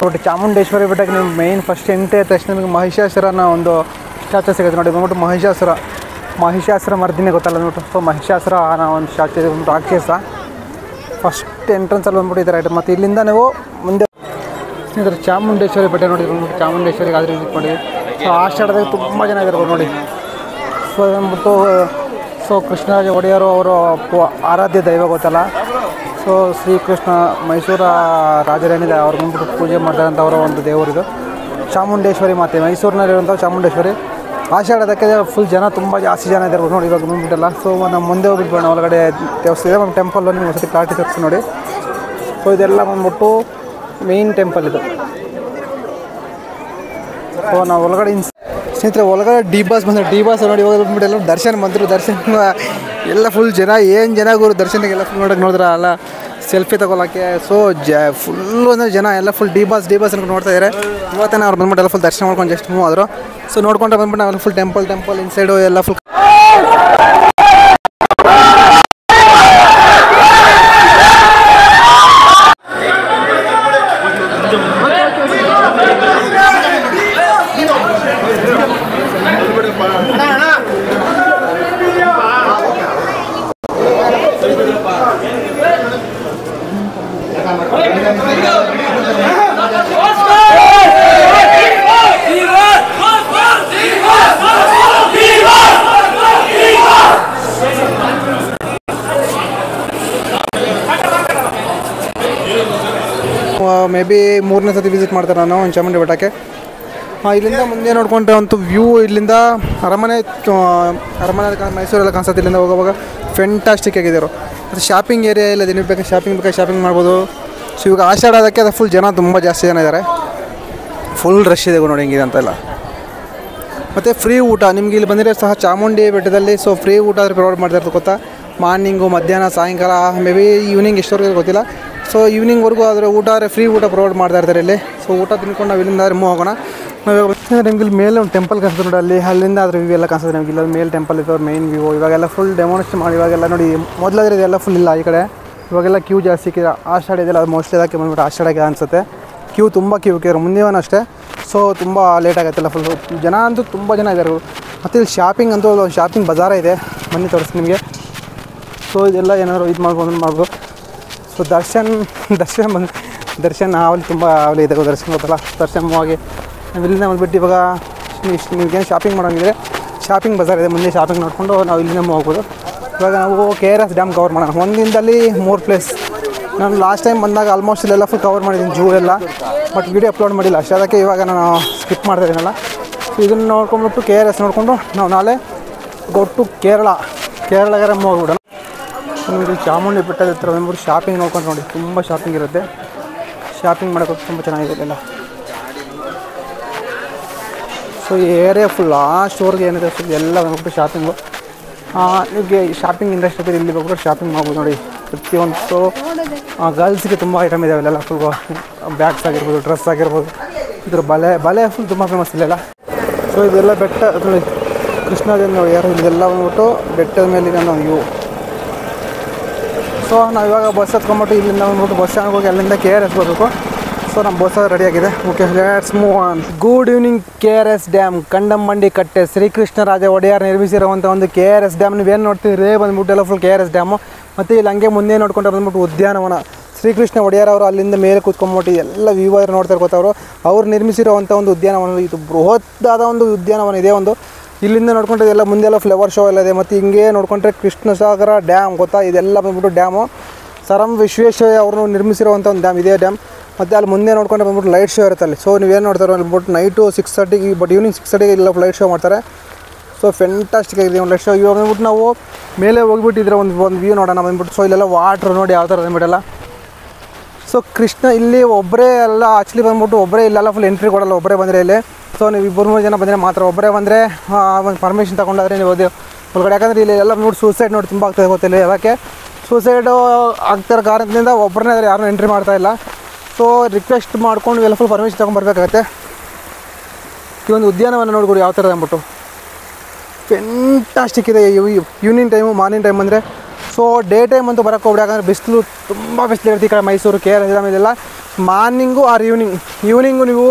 ನೋಡಿ ಚಾಮುಂಡೇಶ್ವರಿ ಬೆಟ್ಟಕ್ಕೆ ನೀವು ಮೇಯ್ನ್ ಫಸ್ಟ್ ಎಂಟ್ರಿ ಆದ ತಕ್ಷಣ ನಿಮಗೆ ಮಹಿಷಾಸುರನ ಒಂದು ಸ್ಟ್ಯಾಚು ಸಿಗುತ್ತೆ ನೋಡಿ. ಬಂದ್ಬಿಟ್ಟು ಮಹಿಷಾಸುರ ಮರ್ದಿನಿ ಗೊತ್ತಲ್ಲ ನೋಡ್ಬಿಟ್ಟು. ಸೊ ಮಹಿಷಾಸುರ ಅನ್ನೋ ಒಂದು ಸ್ಟ್ಯಾಚು ಇದೆ, ಒಂದು ರಾಕ್ಷಸ. ಫಸ್ಟ್ ಎಂಟ್ರೆನ್ಸಲ್ಲಿ ಬಂದ್ಬಿಟ್ಟು ಈ ಥರ ಐತೆ. ಮತ್ತು ಇಲ್ಲಿಂದ ನೀವು ಮುಂದೆ ಸ್ನೇಹಿತರೆ ಚಾಮುಂಡೇಶ್ವರಿ ಬೆಟ್ಟ ನೋಡಿ. ಬಂದ್ಬಿಟ್ಟು ಚಾಮುಂಡೇಶ್ವರಿಗೆ ಆದರೆ ವಿಸಿಟ್ ಮಾಡಿದ್ವಿ. ಸೊ ಆಷಾಢದಾಗ ತುಂಬ ಜನ ಇದ್ದಾರೆ ನೋಡಿ. ಸೊ ಬಂದ್ಬಿಟ್ಟು ಕೃಷ್ಣರಾಜ ಒಡೆಯರು ಅವರು ಆರಾಧ್ಯ ದೈವ ಗೊತ್ತಲ್ಲ. ಸೊ ಶ್ರೀಕೃಷ್ಣ ಮೈಸೂರ ರಾಜರೇನಿದೆ ಅವ್ರು ಬಂದ್ಬಿಟ್ಟು ಪೂಜೆ ಮಾಡ್ತಾರಂಥ ಅವರ ಒಂದು ದೇವರಿದು ಚಾಮುಂಡೇಶ್ವರಿ ಮಾತೆ, ಮೈಸೂರಿನಲ್ಲಿರುವಂಥ ಚಾಮುಂಡೇಶ್ವರಿ. ಆಷಾಢದಕ್ಕೆ ಫುಲ್ ಜನ ತುಂಬ ಜಾಸ್ತಿ ಜನ ಇದ್ದಾರೆ ನೋಡಿ ಇವಾಗ ಬಂದ್ಬಿಟ್ಟಲ್ಲ. ಸೊ ನಮ್ಮ ಮುಂದೆ ಹೋಗ್ಬಿಟ್ಟು ಒಳಗಡೆ ದೇವಸ್ಥಾನ ಇದೆ, ನಮ್ಮ ಟೆಂಪಲ್ ನಿಮ್ಗೆ ಒಂದ್ಸತಿ ಕ್ಲಾರಿಟಿ ತೋರಿಸಿ ನೋಡಿ. ಸೊ ಇದೆಲ್ಲ ಬಂದ್ಬಿಟ್ಟು ಮೇಯ್ನ್ ಟೆಂಪಲ್ ಇದು. ಸೊ ನಾವು ಒಳಗಡೆ ಸ್ನೇಹಿತರೆ ಒಳಗಡೆ ಡಿ ಬಾಸ್ ನೋಡಿ. ಇವಾಗ ಬಂದ್ಬಿಟ್ಟು ಎಲ್ಲ ದರ್ಶನ ಎಲ್ಲ ಫುಲ್ ಜನ, ಏನು ಜನ ಗುರು ದರ್ಶನಕ್ಕೆಲ್ಲ ಫುಲ್ ನೋಡಿದ್ರೆ ಅಲ್ಲ ಸೆಲ್ಫಿ ತೊಗೊಳಕ್ಕೆ. ಸೊ ಫುಲ್ಲು ಅಂದರೆ ಜನ ಎಲ್ಲ ಫುಲ್ ಡಿ ಬಾಸ್ ಅನ್ಕೊಂಡು ನೋಡ್ತಾ ಇದ್ದಾರೆ. ಇವತ್ತೇ ಅವ್ರು ಬಂದ್ಬಿಟ್ಟು ಎಲ್ಲ ಫುಲ್ ದರ್ಶನ ಮಾಡ್ಕೊಂಡು ಜಸ್ಟ್ ಮೂವ್ ಆದರು. ಸೊ ನೋಡ್ಕೊಂಡ್ರೆ ಬಂದ್ಬಿಟ್ಟು ನಾವೆಲ್ಲ ಫುಲ್ ಟೆಂಪಲ್ ಇನ್ಸೈಡು ಎಲ್ಲ ಫುಲ್ ಮೇ ಬಿ 3ನೇ ಸತಿ ವಿಸಿಟ್ ಮಾಡ್ತಾರೆ ನಾನು ಒಂದು ಚಾಮುಂಡಿ ಬೆಟ್ಟಕ್ಕೆ. ಇಲ್ಲಿಂದ ಮುಂದೆ ನೋಡ್ಕೊಂಡ್ರೆ ಒಂದು ವ್ಯೂ, ಇಲ್ಲಿಂದ ಅರಮನೆ ಮೈಸೂರೆಲ್ಲ ಕಾಣಿಸುತ್ತೆ. ಇಲ್ಲಿಂದ ಹೋಗುವಾಗ ಫೆಂಟಾಸ್ಟಿಕ್ ಆಗಿದ್ದಾರೆ. ಅದು ಶಾಪಿಂಗ್ ಏರಿಯಾ ಇಲ್ಲ, ದಿನ ಬೇಕಾದ್ರೆ ಶಾಪಿಂಗ್ ಮಾಡ್ಬೋದು. ಸೊ ಇವಾಗ ಆಷಾಢಕ್ಕೆ ಅದು ಫುಲ್ ಜನ ತುಂಬ ಜಾಸ್ತಿ ಜನ ಇದ್ದಾರೆ, ಫುಲ್ ರಶ್ ಇದೆ ನೋಡಿ ಹೆಂಗಿದೆ ಅಂತೆಲ್ಲ. ಮತ್ತು ಫ್ರೀ ಊಟ ನಿಮ್ಗೆ ಇಲ್ಲಿ ಬಂದಿರೋ ಸಹ ಚಾಮುಂಡಿ ಬೆಟ್ಟದಲ್ಲಿ. ಸೊ ಫ್ರೀ ಊಟ ಆದರೆ ಪ್ರೊವೈಡ್ ಮಾಡ್ತಾ ಇರ್ತಾರೆ ಗೊತ್ತಾ. ಮಾರ್ನಿಂಗು, ಮಧ್ಯಾಹ್ನ, ಸಾಯಂಕಾಲ, ಮೇ ಬಿ ಈವ್ನಿಂಗ್ ಎಷ್ಟವರೆಗೂ ಗೊತ್ತಿಲ್ಲ. ಸೊ ಈವ್ನಿಂಗ್ವರೆಗೂ ಆದರೆ ಊಟ ಆದರೆ ಫ್ರೀ ಊಟ ಪ್ರೊವೈಡ್ ಮಾಡ್ತಾ ಇರ್ತಾರೆ ಇಲ್ಲಿ. ಸೊ ಊಟ ತಿನ್ಕೊಂಡು ನಾವು ಇಲ್ಲಿಂದ ಮೂವ್ ಹೋಗೋಣ. ನಾವು ನಿಮ್ಗೆ ಇಲ್ಲಿ ಮೇಲೆ ಒಂದು ಟೆಂಪಲ್ ಕಾಣಿಸ್ತದೆ ನೋಡಿ, ಅಲ್ಲಿಂದ ಆದರೆ ವ್ಯೂ ಎಲ್ಲ ಕಾಣಿಸ್ತದೆ ನಮಗೆ. ಇಲ್ಲ ಮೇಲೆ ಟೆಂಪಲ್ ಇದೆ ಮೇನ್ ವ್ಯೂ. ಇವಾಗೆಲ್ಲ ಫುಲ್ ಡೆಮೋನ್ಸ್ಟ್ರೇಟ್ ಮಾಡಿ ಇವಾಗೆಲ್ಲ ನೋಡಿ. ಮೊದಲಾದ್ರೆ ಇದೆಲ್ಲ ಫುಲ್ ಇಲ್ಲ ಈ ಕಡೆ. ಇವಾಗೆಲ್ಲ ಕ್ಯೂ ಜಾಸ್ತಿ ಸಿಕ್ಕಿದೆ. ಆಷಾಢ ಇದೆಲ್ಲ ಅದು ಮೋಸ್ಟ್ಲಿ ಅದಕ್ಕೆ ಬಂದ್ಬಿಟ್ಟು ಆಷಾಢಕ್ಕೆ ಅನಿಸುತ್ತೆ ಕ್ಯೂ ತುಂಬ ಕ್ಯೂ ಮುಂದೆವೂ ಅಷ್ಟೇ. ಸೊ ತುಂಬ ಲೇಟ್ ಆಗುತ್ತೆಲ್ಲ ಫುಲ್ ಜನ ಅಂತೂ ತುಂಬ ಜನ ಇದ್ದಾರೆ. ಮತ್ತು ಇಲ್ಲಿ ಶಾಪಿಂಗ್ ಬಜಾರ ಇದೆ, ಬನ್ನಿ ತೋರಿಸ್ತೀನಿ ನಿಮಗೆ. ಸೊ ಇದೆಲ್ಲ ಏನಾದರೂ ಇದು ಮಾಡ್ಬೋದು. ಸೊ ದರ್ಶನ್ ಅವಲ್ಲಿ ತುಂಬ ಅವಲಿ ಇದೆ ದರ್ಶನ ಗೊತ್ತಲ್ಲ. ದರ್ಶನ ಹೋಗಿ ನಾವು ಇಲ್ಲಿಂದ ಬಂದುಬಿಟ್ಟು ಇವಾಗ ನಿಮಗೇನು ಶಾಪಿಂಗ್ ಮಾಡೋಂಗಿದ್ರೆ ಶಾಪಿಂಗ್ ಬಜಾರ್ ಇದೆ, ಮುಂದೆ ಶಾಪಿಂಗ್ ನೋಡಿಕೊಂಡು ನಾವು ಇಲ್ಲಿಂದ ಹೋಗ್ಬೋದು. ಇವಾಗ ನಾವು KRS ಡ್ಯಾಮ್ ಕವರ್ ಮಾಡೋಣ. ಒಂದಿನದಲ್ಲಿ 3 ಪ್ಲೇಸ್. ನಾನು ಲಾಸ್ಟ್ ಟೈಮ್ ಬಂದಾಗ ಆಲ್ಮೋಸ್ಟ್ ಇಲ್ಲೆಲ್ಲ ಫುಲ್ ಕವರ್ ಮಾಡಿದ್ದೀನಿ, ಜೂ ಎಲ್ಲ. ಬಟ್ ವೀಡಿಯೋ ಅಪ್ಲೋಡ್ ಮಾಡಿಲ್ಲ ಅಷ್ಟೇ, ಅದಕ್ಕೆ ಇವಾಗ ನಾನು ಸ್ಕಿಪ್ ಮಾಡ್ತಾ ಇದ್ದೀನಲ್ಲ. ಸೊ ಇದನ್ನು ನೋಡ್ಕೊಂಡ್ಬಿಟ್ಟು KRS ನೋಡಿಕೊಂಡು ನಾವು ನಾಳೆ ಗೊಟ್ಟು ಕೇರಳಗಾರ ಹೋಗ್ಬಿಡೋಣ. ನಿಮಗೆ ಚಾಮುಂಡಿ ಬೆಟ್ಟದ ಹತ್ರ ಬಂದ್ಬಿಟ್ಟು ಶಾಪಿಂಗ್ ನೋಡ್ಕೊಂಡು ನೋಡಿ, ತುಂಬ ಶಾಪಿಂಗ್ ಇರುತ್ತೆ. ಶಾಪಿಂಗ್ ಮಾಡೋಕ್ಕೆ ತುಂಬ ಚೆನ್ನಾಗಿದೆ ಎಲ್ಲ. ಸೊ ಈ ಏರಿಯಾ ಫುಲ್ ಸ್ಟೋರ್ಗೆ ಏನಿದೆ ಫುಲ್ ಎಲ್ಲ ಬಂದ್ಬಿಟ್ಟು ಶಾಪಿಂಗು. ನಿಮಗೆ ಶಾಪಿಂಗ್ ಇಂಟ್ರೆಸ್ಟ್ ಇದ್ದರೆ ಇಲ್ಲಿ ಬಂದ್ಬಿಟ್ಟು ಶಾಪಿಂಗ್ ಮಾಡ್ಬೋದು ನೋಡಿ. ಪ್ರತಿಯೊಂದು ಸೊ ಗರ್ಲ್ಸ್ಗೆ ತುಂಬ ಐಟಮ್ ಇದಾವೆ ಇಲ್ಲೆಲ್ಲ. ಫುಲ್ ಬ್ಯಾಗ್ಸ್ ಆಗಿರ್ಬೋದು, ಡ್ರೆಸ್ ಆಗಿರ್ಬೋದು, ಇದ್ರ ಬಲೆ ಫುಲ್ ತುಂಬ ಫೇಮಸ್ ಇಲ್ಲೆಲ್ಲ. ಸೊ ಇದೆಲ್ಲ ಬೆಟ್ಟ ನೋಡಿ, ಕೃಷ್ಣದಿಂದ ಯಾರು ಇದೆಲ್ಲ ಬಂದ್ಬಿಟ್ಟು ಬೆಟ್ಟದ ಮೇಲಿನ ನಾವು ವ್ಯೂ. ಸೊ ನಾವು ಇವಾಗ ಬಸ್ ಹತ್ಕೊಂಡ್ಬಿಟ್ಟು ಇಲ್ಲಿಂದ ಬಂದ್ಬಿಟ್ಟು ಬಸ್ ಸ್ಟ್ಯಾಂಡ್ಗೆ ಹೋಗಿ ಅಲ್ಲಿಂದ KRS ಬರಬೇಕು. ಸೊ ನಮ್ಮ ಬಸ್ ರೆಡಿಯಾಗಿದೆ. Okay, let's move on. Good evening. KRS dam, Kannambadi Katte, Srikrishnaraja Wadiyar ನಿರ್ಮಿಸಿರುವಂಥ ಒಂದು KRS ಡ್ಯಾಮ್. ನೀವೇನು ನೋಡ್ತೀರಿ ಬಂದ್ಬಿಟ್ಟು ಎಲ್ಲ ಫುಲ್ KRS ಡ್ಯಾಮು. ಮತ್ತು ಇಲ್ಲಿ ಹಂಗೆ ಮುಂದೆ ನೋಡ್ಕೊಂಡ್ರೆ ಬಂದ್ಬಿಟ್ಟು ಉದ್ಯಾನವನ. ಶ್ರೀಕೃಷ್ಣ ಒಡೆಯರ್ ಅವರು ಅಲ್ಲಿಂದ ಮೇಲೆ ಕೂತ್ಕೊಂಡ್ಬಿಟ್ಟು ಎಲ್ಲ ವ್ಯೂ ಆದ್ರೆ ನೋಡ್ತಾರೆ ಗೊತ್ತವರು. ಅವ್ರು ನಿರ್ಮಿಸಿರುವಂಥ ಒಂದು ಉದ್ಯಾನವನ ಇದು. ಬೃಹತ್ತಾದ ಒಂದು ಉದ್ಯಾನವನ ಇದೆ ಒಂದು. ಇಲ್ಲಿಂದ ನೋಡ್ಕೊಂಡ್ರೆ ಎಲ್ಲ ಮುಂದೆಲ್ಲ ಫ್ಲವರ್ ಶೋ ಎಲ್ಲ ಇದೆ. ಮತ್ತು ಹಿಂಗೆ ನೋಡ್ಕೊಂಡ್ರೆ ಕೃಷ್ಣಸಾಗರ ಡ್ಯಾಮ್ ಗೊತ್ತಾ, ಇದೆಲ್ಲ ಬಂದ್ಬಿಟ್ಟು ಡ್ಯಾಮು. ಸರ್ ವಿಶ್ವೇಶ್ವರಯ್ಯ ಅವರು ನಿರ್ಮಿಸಿರುವಂಥ ಒಂದು ಡ್ಯಾಮ್, ಇದೇ ಡ್ಯಾಮ್. ಮತ್ತು ಅಲ್ಲಿ ಮುಂದೆ ನೋಡ್ಕೊಂಡ್ರೆ ಬಂದ್ಬಿಟ್ಟು ಲೈಟ್ ಶೋ ಇರುತ್ತೆ ಅಲ್ಲಿ. ಸೊ ನೀವೇನು ನೋಡ್ತಾರೆ ಅಂದ್ಬಿಟ್ಟು ನೈಟು 6:30ಗೆ, ಬಟ್ ಈವ್ನಿಂಗ್ 6:30ಗೆ ಇಲ್ಲ ಲೈಟ್ ಶೋ ಮಾಡ್ತಾರೆ. ಸೊ ಫೆಂಟಾಸ್ಟಿಕ್ ಆಗಿದೆ ಒಂದು ಲೈಟ್ ಶೋ. ಇವಾಗ ಬಂದ್ಬಿಟ್ಟು ನಾವು ಮೇಲೆ ಹೋಗ್ಬಿಟ್ಟಿದ್ರೆ ಒಂದು ವ್ಯೂ ನೋಡೋಣ ಬಂದ್ಬಿಟ್ಟು. ಸೊ ಇಲ್ಲೆಲ್ಲ ವಾಟ್ರ್ ನೋಡಿ ಯಾವ ಥರ ಅಂದ್ಬಿಟ್ಟಲ್ಲ. ಸೊ ಕೃಷ್ಣ ಇಲ್ಲಿ ಒಬ್ಬರೇ ಎಲ್ಲ ಆ್ಯಕ್ಚುಲಿ ಬಂದ್ಬಿಟ್ಟು ಒಬ್ಬರೇ ಇಲ್ಲೆಲ್ಲ ಫುಲ್ ಎಂಟ್ರಿ ಕೊಡಲ್ಲ ಒಬ್ಬರೇ ಬಂದರೆ ಇಲ್ಲಿ. ಸೊ ನೀವು 2-3 ಜನ ಬಂದರೆ ಮಾತ್ರ. ಒಬ್ಬರೇ ಬಂದರೆ ಒಂದು ಪರ್ಮಿಷನ್ ತೊಗೊಂಡಾದ್ರೆ ನೀವು ಒಳಗಡೆ. ಯಾಕಂದರೆ ಇಲ್ಲಿ ಎಲ್ಲ ನೋಡಿ ಸೂಸೈಡ್ ನೋಡಿ ತುಂಬ ಆಗ್ತದೆ ಗೊತ್ತಿಲ್ಲ. ಯಾಕೆ ಸೂಸೈಡು ಆಗ್ತಿರೋ ಕಾರಣದಿಂದ ಒಬ್ಬರನ್ನೇ ಆದರೆ ಯಾರನ್ನೂ ಎಂಟ್ರಿ ಮಾಡ್ತಾಯಿಲ್ಲ. ಸೊ ರಿಕ್ವೆಸ್ಟ್ ಮಾಡ್ಕೊಂಡು ಎಲ್ಲ ಫುಲ್ ಪರ್ಮಿಷನ್ ತೊಗೊಂಡ್ಬರ್ಬೇಕಾಗತ್ತೆ. ಈ ಒಂದು ಉದ್ಯಾನವನ ನೋಡ್ಕೊಡಿ ಯಾವ ಥರ ಅಂದ್ಬಿಟ್ಟು ಫೆಂಟಾಸ್ಟಿಕ್ ಇದೆ. ಈವ್ನಿಂಗ್ ಟೈಮು, ಮಾರ್ನಿಂಗ್ ಟೈಮ್ ಅಂದರೆ. ಸೊ ಡೇ ಟೈಮ್ ಅಂತೂ ಬರೋಕ್ಕೆ ಹೋಗ್ಬಿಡಿ, ಯಾಕಂದರೆ ಬಿಸಿಲು ತುಂಬ ಬಿಸಿಲು ಇರುತ್ತೆ ಈ ಕಡೆ ಮೈಸೂರು KRS ಡ್ಯಾಮ್ ಇದೆಲ್ಲ. ಮಾರ್ನಿಂಗು ಆರ್ ಈವ್ನಿಂಗು ನೀವು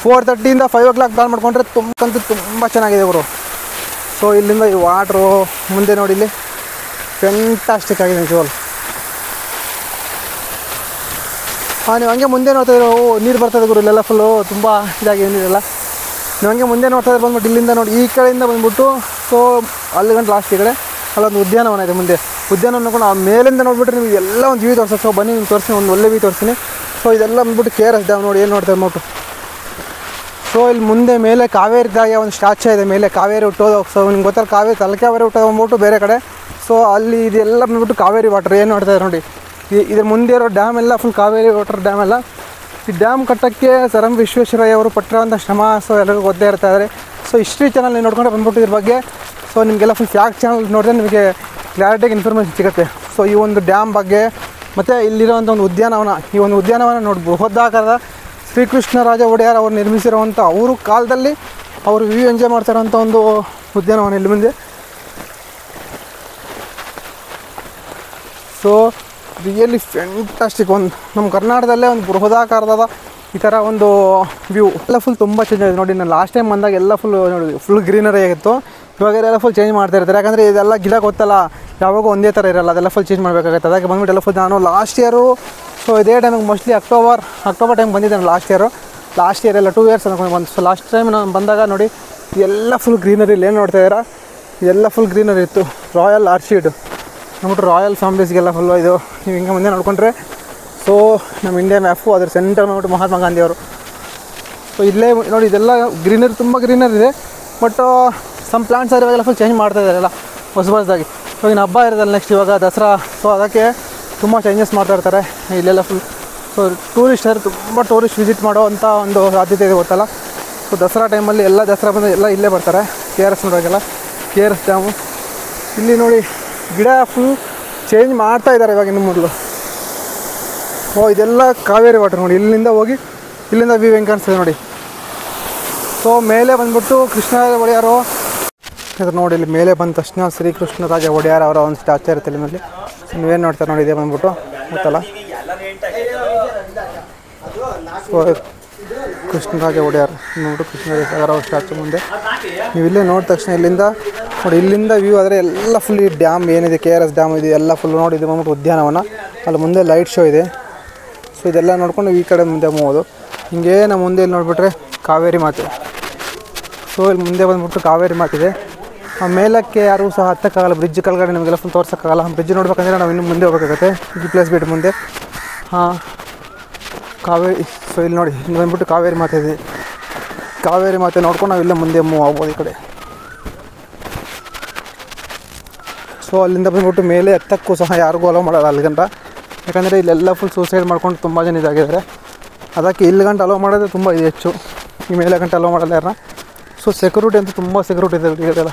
4:30 5 o'clock ಪ್ಲಾನ್ ಮಾಡ್ಕೊಂಡ್ರೆ ತುಂಬ ಚೆನ್ನಾಗಿದೆ ಗುರು. ಸೊ ಇಲ್ಲಿಂದ ಈ ವಾಟ್ರು ಮುಂದೆ ನೋಡಿ, ಇಲ್ಲಿ ಫೆಂಟಾಸ್ಟಿಕ್ ಆಗಿದೆ ನಿಜವಾಗ್ಲು. ನೀವು ಹಂಗೆ ಮುಂದೆ ನೋಡ್ತಾ ಇರೋ ನೀರು ಬರ್ತದೆ ಗುರು, ಇಲ್ಲೆಲ್ಲ ಫುಲ್ಲು ತುಂಬ ಇದಾಗಿದೆ ನೀರೆಲ್ಲ. ನೀವು ಹಂಗೆ ಮುಂದೆ ನೋಡ್ತಾ ಇದ್ರೆ ಬಂದ್ಬಿಟ್ಟು ಇಲ್ಲಿಂದ ನೋಡಿ, ಈ ಕಡೆಯಿಂದ ಬಂದ್ಬಿಟ್ಟು ಸೊ ಅಲ್ಲಿ ಗಂಟು ಲಾಸ್ಟ್ ಈ ಕಡೆ ಅಲ್ಲೊಂದು ಉದ್ಯಾನವನ ಇದೆ ಮುಂದೆ. ಉದ್ಯಾನವನ ನೋಡ್ಕೊಂಡು ಆ ಮೇಲಿಂದ ನೋಡಿಬಿಟ್ರೆ ನೀವು ಎಲ್ಲ ಒಂದು ವ್ಯೂ ತೋರಿಸ್ತಾರೆ. ಸೊ ಬನ್ನಿ ನಿಮ್ಗೆ ತೋರಿಸ್ತೀನಿ, ಒಂದು ಒಳ್ಳೆ ವ್ಯೂ ತೋರಿಸ್ತೀನಿ. ಸೊ ಇದೆಲ್ಲ ಬಂದ್ಬಿಟ್ಟು KRS ಡ್ಯಾಮ್ ನೋಡಿ, ಏನು ನೋಡ್ತಾರೆ ನೋಟು. ಸೊ ಇಲ್ಲಿ ಮುಂದೆ ಮೇಲೆ ಕಾವೇರಿದಾಗೆ ಒಂದು ಸ್ಟ್ಯಾಚ್ಯೂ ಇದೆ, ಮೇಲೆ ಕಾವೇರಿ ಹುಟ್ಟೋದು. ಸೊ ನಿಮ್ಗೆ ಗೊತ್ತಲ್ಲ, ಕಾವೇರಿ ಹುಟ್ಟೋದು ಬಂದ್ಬಿಟ್ಟು ಬೇರೆ ಕಡೆ. ಸೊ ಅಲ್ಲಿ ಇದೆಲ್ಲ ಬಂದ್ಬಿಟ್ಟು ಕಾವೇರಿ ವಾಟರ್ ಏನು ನೋಡ್ತಾರೆ ನೋಡಿ. ಇದ್ರ ಮುಂದೆ ಇರೋ ಡ್ಯಾಮ್ ಎಲ್ಲ ಫುಲ್ ಕಾವೇರಿ ವಾಟರ್ ಡ್ಯಾಮ್ ಎಲ್ಲ. ಈ ಡ್ಯಾಮ್ ಕಟ್ಟೋಕ್ಕೆ ಸರ್ ಎಂ ವಿಶ್ವೇಶ್ವರಯ್ಯ ಅವರು ಪಟ್ಟಿರೋಂಥ ಶ್ರಮ ಸೊ ಎಲ್ಲರಿಗೂ ಗೊತ್ತೇ ಇರ್ತಾ ಇದ್ದಾರೆ. ಸೊ ಹಿಸ್ಟ್ರಿ ಚಾನಲ್ ನೀವು ನೋಡ್ಕೊಂಡ್ರೆ ಬಂದ್ಬಿಟ್ಟು ಇದ್ರ ಬಗ್ಗೆ ಸೊ ನಿಮಗೆಲ್ಲ ಫುಲ್ ಫ್ಯಾಕ್ಟ್ ಚಾನಲ್ ನೋಡಿದ್ರೆ ನಿಮಗೆ ಕ್ಲಾರಿಟಿಯಾಗಿ ಇನ್ಫಾರ್ಮೇಷನ್ ಸಿಗುತ್ತೆ. ಸೊ ಈ ಒಂದು ಡ್ಯಾಮ್ ಬಗ್ಗೆ ಮತ್ತು ಇಲ್ಲಿರೋವಂಥ ಒಂದು ಉದ್ಯಾನವನ, ಈ ಒಂದು ಉದ್ಯಾನವನ ನೋಡಿ ಬೃಹದಾಕಾರದ ಶ್ರೀಕೃಷ್ಣರಾಜ ಒಡೆಯರ್ ಅವರು ನಿರ್ಮಿಸಿರುವಂಥ ಅವರು ಕಾಲದಲ್ಲಿ ಅವರು ವ್ಯೂ ಎಂಜಾಯ್ ಮಾಡ್ತಾರೋಂಥ ಒಂದು ಉದ್ಯಾನವನ ಇಲ್ಲಿ ಮುಂದೆ. So really fantastic. ಒಂದು ನಮ್ಮ ಕರ್ನಾಟಕದಲ್ಲೇ ಒಂದು ಬೃಹದಾಕಾರದ ಈ ಥರ ಒಂದು ವ್ಯೂ ಎಲ್ಲ ಫುಲ್ ತುಂಬ ಚೇಂಜ್ ಆಗಿದೆ ನೋಡಿ. ನಾನು ಲಾಸ್ಟ್ ಟೈಮ್ ಬಂದಾಗ ಎಲ್ಲ ಫುಲ್ ಗ್ರೀನರಿ ಆಗಿತ್ತು. ಇವಾಗ ಎಲ್ಲ ಫುಲ್ ಚೇಂಜ್ ಮಾಡ್ತಾ ಇರ್ತಾರೆ, ಯಾಕಂದರೆ ಇದೆಲ್ಲ ಗಿಡ ಗೊತ್ತಲ್ಲ, ಯಾವಾಗೂ ಒಂದೇ ಥರ ಇರೋಲ್ಲ, ಅದೆಲ್ಲ ಫುಲ್ ಚೇಂಜ್ ಮಾಡಬೇಕಾಗುತ್ತೆ. ಅದಕ್ಕೆ ಬಂದ್ಬಿಟ್ಟು ಎಲ್ಲ ಫುಲ್ ನಾನು ಲಾಸ್ಟ್ ಇಯರು ಸೊ ಇದೇ ಟೈಮಿಗೆ ಮೋಸ್ಟ್ಲಿ ಅಕ್ಟೋಬರ್ ಟೈಮ್ ಬಂದಿದ್ದೆ ನಾನು ಲಾಸ್ಟ್ ಇಯರ್ ಎಲ್ಲ 2 years ಅನ್ಕೊಂಡು ಬಂದು. ಸೊ ಲಾಸ್ಟ್ ಟೈಮ್ ನಾನು ಬಂದಾಗ ನೋಡಿ ಎಲ್ಲ ಫುಲ್ ಗ್ರೀನರಿ. ಇಲ್ಲಿ ಏನು ನೋಡ್ತಾ ಇದ್ದೀರಾ, ಇದೆಲ್ಲ ಫುಲ್ ಗ್ರೀನರಿ ಇತ್ತು. ರಾಯಲ್ ಆರ್ಚಿಡ್ ನೋಡ್ಬಿಟ್ಟು ರಾಯಲ್ ಫ್ಯಾಮಿಲೀಸ್ಗೆಲ್ಲ ಫುಲ್ಲು ಇದು. ನೀವು ಹಿಂಗೆ ಮುಂದೆ ನೋಡ್ಕೊಂಡ್ರೆ ಸೊ ನಮ್ಮ ಇಂಡಿಯಾ ಮ್ಯಾಪು ಅದ್ರ ಸೆಂಟರ್ ನೋಡ್ಬಿಟ್ಟು ಮಹಾತ್ಮ ಗಾಂಧಿ ಅವರು. ಸೊ ಇಲ್ಲೇ ನೋಡಿ ಇದೆಲ್ಲ ಗ್ರೀನರಿ, ತುಂಬ ಗ್ರೀನರಿ ಇದೆ. ಬಟ್ ಸಮ್ ಪ್ಲಾಂಟ್ಸ್ ಇವಾಗೆಲ್ಲ ಫುಲ್ ಚೇಂಜ್ ಮಾಡ್ತಾ ಇದ್ದಾರೆಲ್ಲ ಹೊಸದಾಗಿ. ಇವಾಗಿನ ಹಬ್ಬ ಇರೋದಲ್ಲ ನೆಕ್ಸ್ಟ್ ಇವಾಗ ದಸರಾ. ಸೊ ಅದಕ್ಕೆ ತುಂಬ ಚೇಂಜಸ್ ಮಾಡ್ತಾ ಇರ್ತಾರೆ ಇಲ್ಲೆಲ್ಲ ಫುಲ್. ಸೊ ತುಂಬ ಟೂರಿಸ್ಟ್ ವಿಸಿಟ್ ಮಾಡೋ ಅಂಥ ಒಂದು ಸಾಧ್ಯತೆ ಇದೆ ಗೊತ್ತಲ್ಲ. ಸೊ ದಸರಾ ಟೈಮಲ್ಲಿ ಎಲ್ಲ ದಸರಾ ಬಂದು ಎಲ್ಲ ಇಲ್ಲೇ ಬರ್ತಾರೆ KRS ನೋಡೋಕ್ಕೆಲ್ಲ. KRS ಡ್ಯಾಮು ಇಲ್ಲಿ ನೋಡಿ ಗಿಡ ಫುಲ್ ಚೇಂಜ್ ಮಾಡ್ತಾ ಇದ್ದಾರೆ ಇವಾಗಿನ ಮೊದಲು. ಇದೆಲ್ಲ ಕಾವೇರಿ ವಾಟರ್ ನೋಡಿ, ಇಲ್ಲಿಂದ ಹೋಗಿ ಇಲ್ಲಿಂದ ವ್ಯೂ ಹೆಂಗೆ ಕಾಣಿಸ್ತದೆ ನೋಡಿ. ಸೊ ಮೇಲೆ ಬಂದ್ಬಿಟ್ಟು ಕೃಷ್ಣರಾಜ ಒಡೆಯರು ಇದ್ರ ನೋಡಿ, ಇಲ್ಲಿ ಮೇಲೆ ಬಂದ ತಕ್ಷಣ ಶ್ರೀಕೃಷ್ಣರಾಜ ಒಡೆಯರ್ ಅವರ ಒಂದು ಸ್ಟ್ಯಾಚ್ಯೂ ಇರುತ್ತೆ ಇಲ್ಲಿ ಮೇಲೆ. ನೀವೇನು ನೋಡ್ತಾರೆ ನೋಡಿ, ಇದೇ ಬಂದ್ಬಿಟ್ಟು ಗೊತ್ತಲ್ಲ. ಸೊ ಕೃಷ್ಣರಾಜ ಒಡೆಯರ್ ನೋಡ್ಬಿಟ್ಟು ಕೃಷ್ಣರಾಜ ಅವರ ಸ್ಟ್ಯಾಚ್ಯೂ ಮುಂದೆ ನೀವು ಇಲ್ಲೇ ನೋಡಿದ ತಕ್ಷಣ ಇಲ್ಲಿಂದ ನೋಡಿ, ಇಲ್ಲಿಂದ ವ್ಯೂ ಆದರೆ ಎಲ್ಲ ಫುಲ್ ಈ ಡ್ಯಾಮ್ ಏನಿದೆ KRS ಡ್ಯಾಮ್ ಇದೆ ಎಲ್ಲ ಫುಲ್ ನೋಡಿ. ಇದು ಬಂದ್ಬಿಟ್ಟು ಉದ್ಯಾನವನ, ಅಲ್ಲಿ ಮುಂದೆ ಲೈಟ್ ಶೋ ಇದೆ. ಸೊ ಇದೆಲ್ಲ ನೋಡ್ಕೊಂಡು ಈ ಕಡೆ ಮುಂದೆ ಹೋಗೋದು. ಹಿಂಗೇ ನಮ್ಮ ಮುಂದೆ ಇಲ್ಲಿ ನೋಡಿಬಿಟ್ರೆ ಕಾವೇರಿ ಮಾತೆ. ಸೊ ಇಲ್ಲಿ ಮುಂದೆ ಬಂದ್ಬಿಟ್ಟು ಕಾವೇರಿ ಮಾತಿದೆ. ಆ ಮೇಲಕ್ಕೆ ಯಾರೂ ಸಹ ಹತ್ತಕ್ಕಾಗಲ್ಲ, ಬ್ರಿಡ್ಜ್ ಕೆಳಗಡೆ ನಿಮಗೆಲ್ಲ ಫುಲ್ ತೋರ್ಸೋಕ್ಕಾಗಲ್ಲ. ಬ್ರಿಡ್ಜ್ ನೋಡ್ಬೇಕಂದ್ರೆ ನಾವು ಇನ್ನು ಮುಂದೆ ಹೋಗಬೇಕಾಗುತ್ತೆ, ಈ ಪ್ಲೇಸ್ ಬಿಟ್ಟು ಮುಂದೆ. ಕಾವೇರಿ. ಸೊ ಇಲ್ಲಿ ನೋಡಿ ಇಲ್ಲಿ ಬಂದ್ಬಿಟ್ಟು ಕಾವೇರಿ ಮಾತೆ ಇದೆ. ಕಾವೇರಿ ಮಾತೆ ನೋಡ್ಕೊಂಡು ನಾವು ಇಲ್ಲೇ ಮುಂದೆ ಮೂವ್ ಆಗ್ಬೋದು ಈ ಕಡೆ. ಸೊ ಅಲ್ಲಿಂದ ಬಂದ್ಬಿಟ್ಟು ಮೇಲೆ ಎತ್ತಕ್ಕೂ ಸಹ ಯಾರಿಗೂ ಅಲೋ ಮಾಡೋಲ್ಲ ಅಲ್ಲಿ ಗಂಟ, ಯಾಕಂದರೆ ಇಲ್ಲೆಲ್ಲ ಫುಲ್ ಸೂಸೈಡ್ ಮಾಡ್ಕೊಂಡು ತುಂಬ ಜನ ಇದಾಗಿದ್ದಾರೆ. ಅದಕ್ಕೆ ಇಲ್ಲಿ ಗಂಟ ಅಲೋ ಮಾಡೋದು ತುಂಬ ಇದೆ ಹೆಚ್ಚು, ಈ ಮೇಲೆ ಗಂಟ ಅಲೋ ಮಾಡಲ್ಲ ಯಾರನ್ನ. ಸೊ ಸೆಕ್ಯೂರಿಟಿ ಅಂತೂ ತುಂಬ ಸೆಕ್ಯೂರಿಟಿ ಇದೆ ಇದೆಲ್ಲ.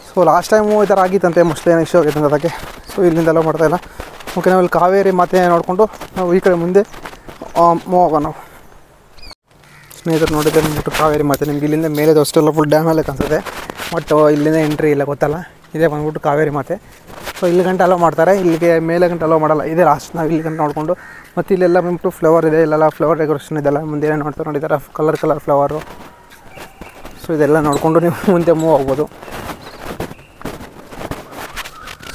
ಸೊ ಲಾಸ್ಟ್ ಟೈಮು ಈ ಥರ ಆಗಿತ್ತಂತೆ, ಮೋಸ್ಟ್ಲಿ ಏನೋ ಇಶ್ಯೂ ಆಗಿತ್ತು ಅದಕ್ಕೆ. ಸೊ ಇಲ್ಲಿಂದ ಅಲೋ ಮಾಡ್ತಾಯಿಲ್ಲ. ಓಕೆ, ನಾವು ಇಲ್ಲಿ ಕಾವೇರಿ ಮಾತೆ ನೋಡಿಕೊಂಡು ನಾವು ಈ ಕಡೆ ಮುಂದೆ ಮೂವ್ ಆಗೋಣ. ನಾವು ಸ್ನೇಹಿತರು ನೋಡಿದ್ರೆ ಬಂದ್ಬಿಟ್ಟು ಕಾವೇರಿ ಮಾತೆ ನಿಮ್ಗೆ ಇಲ್ಲಿಂದ ಮೇಲೆ ಅಷ್ಟೆಲ್ಲ ಫುಲ್ ಡ್ಯಾಮೆಲ್ಲ ಕಾಣಿಸುತ್ತೆ. ಬಟ್ ಇಲ್ಲಿಂದ ಎಂಟ್ರಿ ಇಲ್ಲ ಗೊತ್ತಲ್ಲ. ಇದೇ ಬಂದ್ಬಿಟ್ಟು ಕಾವೇರಿ ಮಾತೆ. ಸೊ ಇಲ್ಲಿ ಗಂಟೆ ಅಲೋ ಮಾಡ್ತಾರೆ, ಇಲ್ಲಿಗೆ ಮೇಲೆ ಗಂಟೆ ಅಲೋ ಮಾಡಲ್ಲ. ಇದೇ ಲಾಸ್ಟ್ ನಾವು ಇಲ್ಲಿ ಗಂಟೆ ನೋಡಿಕೊಂಡು. ಮತ್ತು ಇಲ್ಲೆಲ್ಲ ಬಂದ್ಬಿಟ್ಟು ಫ್ಲವರ್ ಇದೆ, ಇಲ್ಲೆಲ್ಲ ಫ್ಲವರ್ ಡೆಕೋರೇಷನ್ ಇದೆಲ್ಲ ಮುಂದೆ ಏನೇ ನೋಡ್ತಾರೆ ನೋಡಿ, ಈ ಥರ ಕಲರ್ ಫ್ಲವರು. ಸೊ ಇದೆಲ್ಲ ನೋಡಿಕೊಂಡು ನೀವು ಮುಂದೆ ಮೂವ್ ಆಗ್ಬೋದು.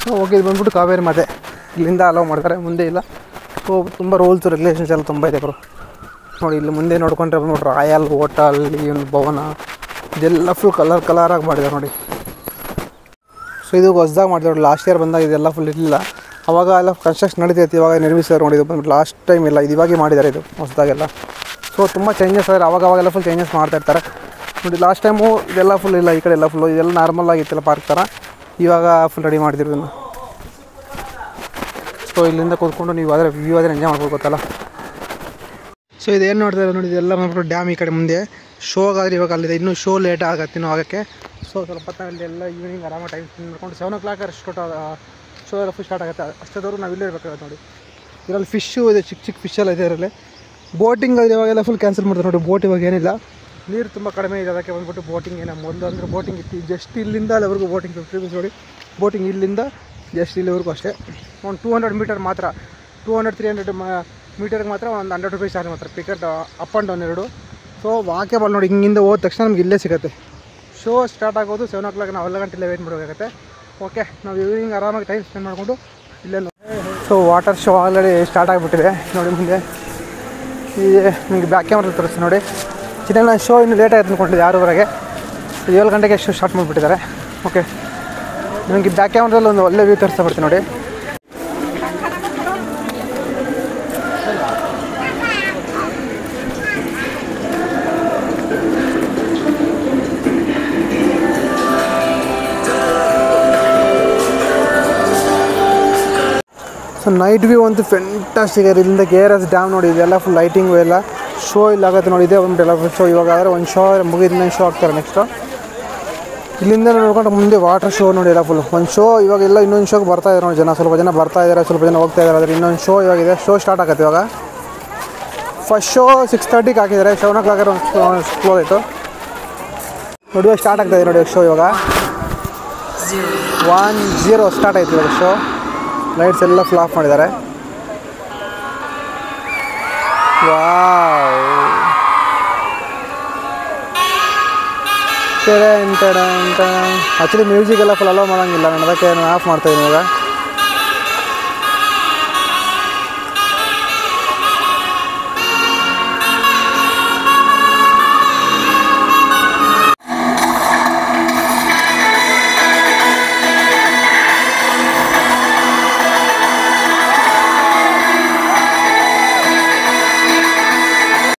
ಸೊ ಓಕೆ, ಇದು ಬಂದ್ಬಿಟ್ಟು ಕಾವೇರಿ ಮಾತೆ. ಇಲ್ಲಿಂದ ಅಲೋ ಮಾಡ್ತಾರೆ, ಮುಂದೆ ಇಲ್ಲ. ಸೊ ತುಂಬ ರೂಲ್ಸ್ ರೆಗ್ಯುಲೇಷನ್ಸ್ ಎಲ್ಲ ತುಂಬ ಇದೆ ಬ್ರೋ. ನೋಡಿ ಇಲ್ಲಿ ಮುಂದೆ ನೋಡ್ಕೊಂಡ್ರೆ ಬಂದ್ಬಿಟ್ಟು ರಾಯಲ್ ಹೋಟಲ್, ಈ ಒಂದು ಭವನ ಇದೆಲ್ಲ ಫುಲ್ ಕಲರಾಗಿ ಮಾಡಿದ್ದಾರೆ ನೋಡಿ. ಸೊ ಇದು ಹೊಸ್ದಾಗಿ ಮಾಡಿದ್ರು, ಲಾಸ್ಟ್ ಇಯರ್ ಬಂದಾಗ ಇದೆಲ್ಲ ಫುಲ್ ಇರಲಿಲ್ಲ. ಅವಾಗ ಎಲ್ಲ ಕನ್ಸ್ಟ್ರಕ್ಷನ್ ನಡೀತೈತಿ, ಇವಾಗ ನಿರ್ಮಿಸಿದ್ರು ನೋಡಿ. ಇದು ಬಂದ್ಬಿಟ್ಟು ಲಾಸ್ಟ್ ಟೈಮ್ ಇಲ್ಲ, ಇದು ಇವಾಗೆ ಮಾಡಿದ್ದಾರೆ ಇದು ಹೊಸದಾಗೆಲ್ಲ. ಸೊ ತುಂಬ ಚೇಂಜಸ್ ಆದರೆ ಅವಾಗೆಲ್ಲ ಫುಲ್ ಚೇಂಜಸ್ ಮಾಡ್ತಾಯಿರ್ತಾರೆ ನೋಡಿ. ಲಾಸ್ಟ್ ಟೈಮು ಇದೆಲ್ಲ ಫುಲ್ ಇಲ್ಲ, ಈ ಕಡೆ ಎಲ್ಲ ಫುಲ್ಲು ಇದೆಲ್ಲ ನಾರ್ಮಲ್ ಆಗಿತ್ತಲ್ಲ ಪಾರ್ಕ್ ಥರ. ಇವಾಗ ಫುಲ್ ರೆಡಿ ಮಾಡಿದ್ರು ಇದನ್ನು. ಸೊ ಇಲ್ಲಿಂದ ಕೂತ್ಕೊಂಡು ನೀವು ಆದರೆ ವ್ಯೂ ಆದರೆ ಎಂಜಾಯ್ ಮಾಡ್ಬೋದು ಗೊತ್ತಲ್ಲ. ಸೊ ಇದೇನು ನೋಡ್ತಾರೆ ನೋಡಿ, ಇದೆಲ್ಲ ಬಂದ್ಬಿಟ್ಟು ಡ್ಯಾಮ್ ಈ ಕಡೆ ಮುಂದೆ. ಶೋಗಾದರೆ ಇವಾಗ ಅಲ್ಲಿದೆ, ಇನ್ನೂ ಶೋ ಲೇಟ್ ಆಗುತ್ತೆ ಇನ್ನೂ ಆಗೋಕ್ಕೆ. ಸೊ ಸ್ವಲ್ಪ ಹೊತ್ತು ಎಲ್ಲ ಈವ್ನಿಂಗ್ ಆರಾಮ ಟೈಮ್ ಸ್ಪೆಂಡ್ ಮಾಡ್ಕೊಂಡು 7 o'clock ಶೋ ಎಲ್ಲ ಫುಲ್ ಸ್ಟಾರ್ಟ್ ಆಗುತ್ತೆ. ಅಷ್ಟೊತ್ತವರು ನಾವು ಇಲ್ಲೇ ಇರಬೇಕಾಗುತ್ತೆ ನೋಡಿ. ಇದರಲ್ಲಿ ಫಿಶ್ಶು ಇದೆ, ಚಿಕ್ಕ ಫಿಶೆಲ್ಲ ಇದೆ ಇದರಲ್ಲಿ. ಬೋಟಿಂಗ್ ಆದರೆ ಇವಾಗೆಲ್ಲ ಫುಲ್ ಕ್ಯಾನ್ಸಲ್ ಮಾಡ್ತಾರೆ ನೋಡಿ. ಬೋಟ್ ಇವಾಗ ಏನಿಲ್ಲ, ನೀರು ತುಂಬ ಕಡಿಮೆ ಇದೆ, ಅದಕ್ಕೆ ಬಂದ್ಬಿಟ್ಟು ಬೋಟಿಂಗ್ ಏನೋ ಮೊದಲು ಅಂದರೆ ಬೋಟಿಂಗ್ ಇತ್ತು. ಜಸ್ಟ್ ಇಲ್ಲಿಂದ ಅಲ್ಲಿವರೆಗೂ ಬೋಟಿಂಗ್ 50 rupees ನೋಡಿ. ಬೋಟಿಂಗ್ ಇಲ್ಲಿಂದ ಜಸ್ಟ್ ಇಲ್ಲಿವರೆಗೂ ಅಷ್ಟೇ. ಒಂದು 200 ಮೀಟರ್ ಮಾತ್ರ, 200-300 ಮೀಟರ್ಗೆ ಮಾತ್ರ ಒಂದು 100 ರೂಪೀಸ್ ಚಾರ್ಜ್ ಮಾಡ್ತಾರೆ, ಟಿಕೆಟ್ ಅಪ್ ಆ್ಯಂಡ್ ಡೌನ್ ಎರಡು. ಸೊ ವಾಕೇಬಲ್ ನೋಡಿ, ಹಿಂಗಿಂದ ಹೋದ ತಕ್ಷಣ ನಮ್ಗೆ ಇಲ್ಲೇ ಸಿಗುತ್ತೆ. ಶೋ ಸ್ಟಾರ್ಟ್ ಆಗೋದು 7 o'clock, ನಾವು 11 ಗಂಟೆಲ್ಲೇ ವೇಟ್ ಮಾಡಬೇಕಾಗುತ್ತೆ. ಓಕೆ, ನಾವು ಈವ್ನಿಂಗ್ ಆರಾಮಾಗಿ ಟೈಮ್ ಸ್ಪೆಂಡ್ ಮಾಡಿಕೊಂಡು ಇಲ್ಲೇ. So water show already start ಆಗಿಬಿಟ್ಟಿದೆ ನೋಡಿ. ಮುಂದೆ ಈ ನಿಮಗೆ ಬ್ಯಾಕ್ ಕ್ಯಾಮ್ರಾ ತೋರಿಸ್ತೀನಿ ನೋಡಿ. ಚಿನ್ನ ಶೋ ಇನ್ನೂ ಲೇಟ್ ಆಯ್ತು ಅಂದ್ಕೊಂಡಿದ್ದೆ, 6:30ಗೆ. 7 ಗಂಟೆಗೆ ಶೋ ಸ್ಟಾರ್ಟ್ ಮಾಡಿಬಿಟ್ಟಿದ್ದಾರೆ. ಓಕೆ, ನಿಮಗೆ ಬ್ಯಾಕ್ ಕ್ಯಾಮ್ರಾದಲ್ಲಿ ಒಂದು ಒಳ್ಳೆ ವ್ಯೂ ತೋರಿಸ್ತಾ ಬರ್ತೀನಿ ನೋಡಿ. ಸೊ ನೈಟ್ ವ್ಯೂ ಅಂತೂ ಫೆಂಟಾಸ್ಟಿಕ್ ಇದೆ. ಇಲ್ಲಿಂದ KRS ಡ್ಯಾಮ್ ನೋಡಿ, ಇದೆಲ್ಲ ಫುಲ್ ಲೈಟಿಂಗು ಎಲ್ಲ ಶೋ ಇಲ್ಲಾಗುತ್ತೆ ನೋಡಿ. ಇದೆ ಉಂಟೆಲ್ಲ ಶೋ. ಇವಾಗ ಆದರೆ ಒಂದು ಶೋ ಮುಗಿದ ಶೋ ಆಗ್ತಾರೆ ನೆಕ್ಸ್ಟು. ಇಲ್ಲಿಂದ ನೋಡ್ಕೊಂಡು ಮುಂದೆ ವಾಟರ್ ಶೋ ನೋಡಿ, ಎಲ್ಲ ಫುಲ್ ಒಂದು ಶೋ. ಇವಾಗೆಲ್ಲ ಇನ್ನೊಂದು ಶೋಗೆ ಬರ್ತಾ ಇದೆ ನೋಡಿ ಜನ. ಸ್ವಲ್ಪ ಜನ ಬರ್ತಾ ಇದ್ದಾರೆ, ಸ್ವಲ್ಪ ಜನ ಹೋಗ್ತಾ ಇದ್ದಾರೆ. ಆದರೆ ಇನ್ನೊಂದು ಶೋ ಇವಾಗಿದೆ. ಶೋ ಸ್ಟಾರ್ಟ್ ಆಗುತ್ತೆ ಇವಾಗ. ಫಸ್ಟ್ ಶೋ 6:30ಗೆ ಹಾಕಿದ್ದಾರೆ, 7 o'clock ಒಂದು ಕ್ಲೋಸ್ ಆಯಿತು ನೋಡಿ. ಇವಾಗ ಸ್ಟಾರ್ಟ್ ಆಗ್ತಾಯಿದೆ ನೋಡಿ ಶೋ. ಇವಾಗ 1-0 ಸ್ಟಾರ್ಟ್ ಆಯಿತು ಇವಾಗ ಶೋ. ಲೈಟ್ಸ್ ಎಲ್ಲ ಫುಲ್ ಆಫ್ ಮಾಡಿದ್ದಾರೆ. ವಾವ್, ಆ್ಯಕ್ಚುಲಿ ಮ್ಯೂಸಿಕ್ ಎಲ್ಲ ಫುಲ್ ಅಲೋ ಮಾಡೋಂಗಿಲ್ಲ ನಾನು, ಅದಕ್ಕೆ ನಾನು ಆಫ್ ಮಾಡ್ತಾಯಿದ್ದೀನಿ ಇವಾಗ.